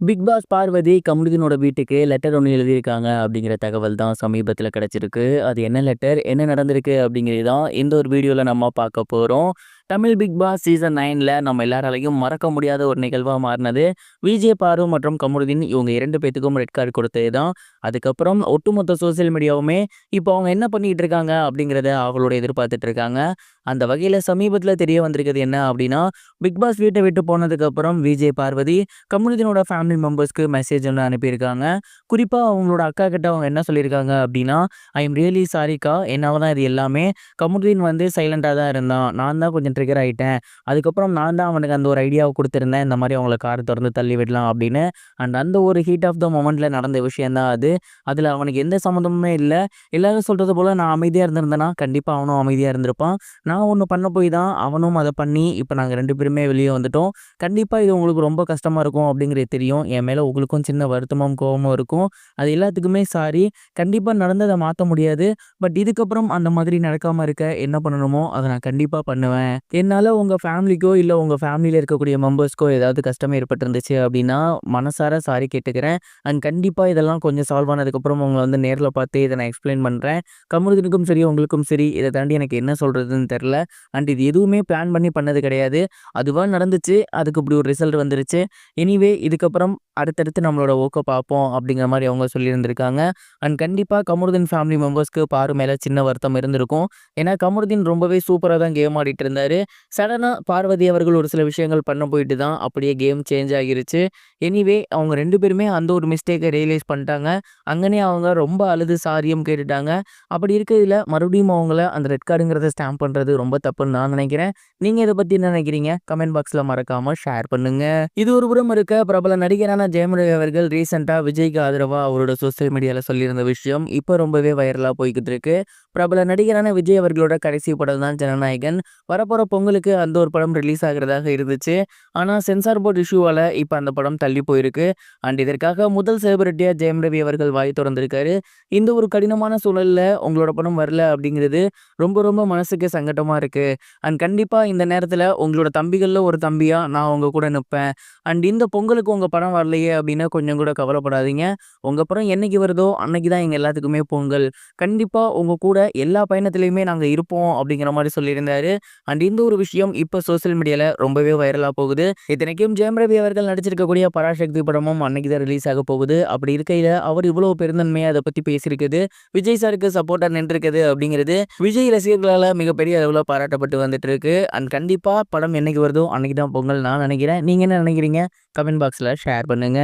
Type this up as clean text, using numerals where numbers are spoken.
Big pass Parvati கமருதீனோட வீட்டுக்கு letter ஒண்ணு எழுதியிருக்காங்க அப்படிங்கிற தகவல் தான் சமீபத்தில கிடைச்சிருக்கு. அது என்ன லெட்டர்? என்ன நடந்திருக்கு? அப்படிங்கிறது தான் இந்த ஒரு வீடியோல நம்ம பார்க்க போறோம். தமிழ் பிக் பாஸ் சீசன் 9ல நம்ம எல்லாராலயும் மறக்க முடியாத ஒரு நிகழ்வா மாறுனது, விஜய், பாரு மற்றும் கமருதீன் இவங்க 2 பேத்துக்கும் ரெட் கார்ட் கொடுத்தது தான். அதுக்கப்புறம் ஒட்டுமொத்த சோசியல் மீடியாவுமே இப்போ அவங்க என்ன பண்ணிட்டு இருக்காங்க அப்படிங்கிறத அவங்களோட எதிர்பார்த்துட்டு இருக்காங்க. அந்த வகையில சமீபத்தில தெரிய வந்திருக்கிறது என்ன அப்படின்னா, பிக் பாஸ் வீட்ட விட்டு போனதுக்கப்புறம் விஜய், பார்வதி கம்யூனிட்டினோட ஃபேமிலி மெம்பர்ஸ்க்கு மெசேஜ் ஒண்ணு அனுப்பியிருக்காங்க. குறிப்பா அவங்களோட அக்கா கிட்ட அவங்க என்ன சொல்லியிருக்காங்க அப்படின்னா, "ஐ அம் ரியலி சாரிக்கா. என்னால தான் இது எல்லாமே. கமருதீன் வந்து சைலன்ட்டா தான் இருந்தான். நான் தான் கொஞ்சம் ட்ரிகர் ஆயிட்டேன். அதுக்கப்புறம் நான் தான் அவனுக்கு அந்த ஒரு ஐடியாவ குடுத்திருந்தேன். இந்த மாரி அவங்கள கார தொறந்து தள்ளி விடலாம் அப்படின்னு. அண்ட் அந்த ஒரு ஹீட் ஆஃப் த மொமெண்ட்ல நடந்த விஷயம் தான் அது. அதுல அவனுக்கு எந்த சம்மந்தமுமே இல்ல. எல்லாரும் சொல்றது போல நான் அமைதியா இருந்திருந்தேன்னா, கண்டிப்பா அவனும் அமைதியா இருந்திருப்பான். நான் ஒண்ணு பண்ண போய் தான் அவனும் அத பண்ணி, இப்ப நாங்க 2 பேருமே வெளிய வந்துட்டோம். கண்டிப்பா இது உங்களுக்கு ரொம்ப கஷ்டமா இருக்கும் அப்படிங்கிறது தெரியும். என் மேல உங்களுக்கும் சின்ன வருத்தமும், கோவமும் இருக்கும். அது எல்லாத்துக்குமே சாரி. கண்டிப்பா நடந்தத மாத்த முடியாது. பட் இதுக்கப்புறம் அந்த மாதிரி நடக்காம இருக்க என்ன பண்ணணுமோ, அத நான் கண்டிப்பா பண்ணுவேன். என்னால உங்க ஃபேமிலிக்கோ, இல்ல உங்க ஃபேமிலில இருக்கக்கூடிய மெம்பர்ஸ்க்கோ ஏதாவது கஷ்டம் ஏற்பட்டிருந்துச்சு அப்படின்னா, மனசார சாரி கேட்டுக்கிறேன். அண்ட் கண்டிப்பா இதெல்லாம் கொஞ்சம் சால்வ் ஆனதுக்கப்புறம் உங்கள வந்து நேர்ல பார்த்து இத நான் எக்ஸ்பிளைன் பண்றேன். கமருதீனுக்கும் சரி, உங்களுக்கும் சரி, இத தாண்டி எனக்கு என்ன சொல்றதுன்னு தெரியல. அண்ட் இது எதுவுமே பிளான் பண்ணி பண்ணது கிடையாது. அதுவா நடந்துச்சு. அதுக்கு இப்படி ஒரு ரிசல்ட் வந்துருச்சு. எனிவே இதுக்கப்புறம் அடுத்தடுத்து நம்மளோட ஒர்க்க பார்ப்போம் அப்படிங்கிற மாரி அவங்க சொல்லியிருந்திருக்காங்க. அண்ட் கண்டிப்பா கமருதீன் ஃபேமிலி மெம்பர்ஸ்க்கு பாரு மேல சின்ன வருத்தம் இருந்திருக்கும். ஏன்னா கமருதீன் ரொம்பவே சூப்பரா தான் கேம் ஆடிட்டு இருந்தாரு. சடனா பார்வதி அவர்கள் ஒரு சில விஷயங்கள் பண்ண போயிட்டு தான் அப்படியே கேம் சேஞ்ச் ஆகிருச்சு. எனிவே அவங்க 2 பேருமே அந்த ஒரு மிஸ்டேக்க ரியலைஸ் பண்ணிட்டாங்க. அங்கனே அவங்க ரொம்ப அழுது சாரியும் கேட்டுட்டாங்க. அப்படி இருக்கையில மறுபடியும் அவங்கள அந்த ரெட் கார்டுங்கிறத ஸ்டாம்ப் பண்றது ரொம்ப தப்புன்னு நான் நினைக்கிறேன். நீங்க இத பத்தி என்ன நினைக்கிறீங்க? கமெண்ட் பாக்ஸ்ல மறக்காம ஷேர் பண்ணுங்க. இது ஒரு புறம் இருக்க, பிரபல நடிகரான ஜெயம் ரவி அவர்கள் ரீசென்ட்டா விஜய்க்கு ஆதரவா அவரோட சோசியல் மீடியால சொல்லியிருந்த விஷயம் இப்ப ரொம்பவே வைரலா போய்க்கிட்டு இருக்கு. பிரபல நடிகரான விஜய் அவர்களோட கடைசி படம் தான் ஜனநாயகன். வரப்போற பொங்கலுக்கு அந்த ஒரு படம் ரிலீஸ் ஆகுறதாக இருந்துச்சு. ஆனா சென்சார் போர்ட் இஷ்யூவால இப்ப அந்த படம் தள்ளி போயிருக்கு. அண்ட் இதற்காக முதல் செலிபிரிட்டியா ஜெயம் ரவி அவர்கள் வாய் தொறந்திருக்காரு. இந்த ஒரு கடினமான சூழல்ல உங்களோட படம் வரல அப்படிங்கிறது ரொம்ப ரொம்ப மனசுக்கு சங்கட்டமா இருக்கு. அண்ட் கண்டிப்பா இந்த நேரத்துல உங்களோட தம்பிகள்ல ஒரு தம்பியா நான் உங்க கூட நிப்பேன். அண்ட் இந்த பொங்கலுக்கு உங்க படம் வரலையே அப்படின்னு கொஞ்சம் கூட கவலைப்படாதீங்க. உங்க படம் என்னைக்கு வருதோ அன்னைக்கு தான் எங்க எல்லாத்துக்குமே பொங்கல். கண்டிப்பா உங்க கூட எல்லா பயணத்திலயுமே நாங்க இருப்போம் அப்படிங்கிற மாரி சொல்லியிருந்தாரு. அண்ட் இந்த ஒரு விஷயம் இப்ப சோசியல் மீடியால ரொம்பவே வைரலா போகுது. இத்தனைக்கும் ஜெயம் ரவி அவர்கள் நடிச்சிருக்கக்கூடிய பராசக்தி படமும் அன்னைக்கு தான் ரிலீஸ் ஆக போகுது. அப்படி இருக்கையில அவர் இவ்வளவு பெருந்தன்மையா அத பத்தி பேசியிருக்குது. விஜய் சாருக்கு சப்போர்ட்டா நின்றுருக்குது அப்படிங்கிறது விஜய் ரசிகர்களால மிகப்பெரிய அளவுல பாராட்டப்பட்டு வந்துட்டு இருக்கு. அண்ட் கண்டிப்பா படம் என்னைக்கு வருதோ அன்னைக்கு தான் பொங்கல் நான் நினைக்கிறேன். நீங்க என்ன நினைக்கிறீங்க? கமெண்ட் பாக்ஸ்ல ஷேர் பண்ணுங்க.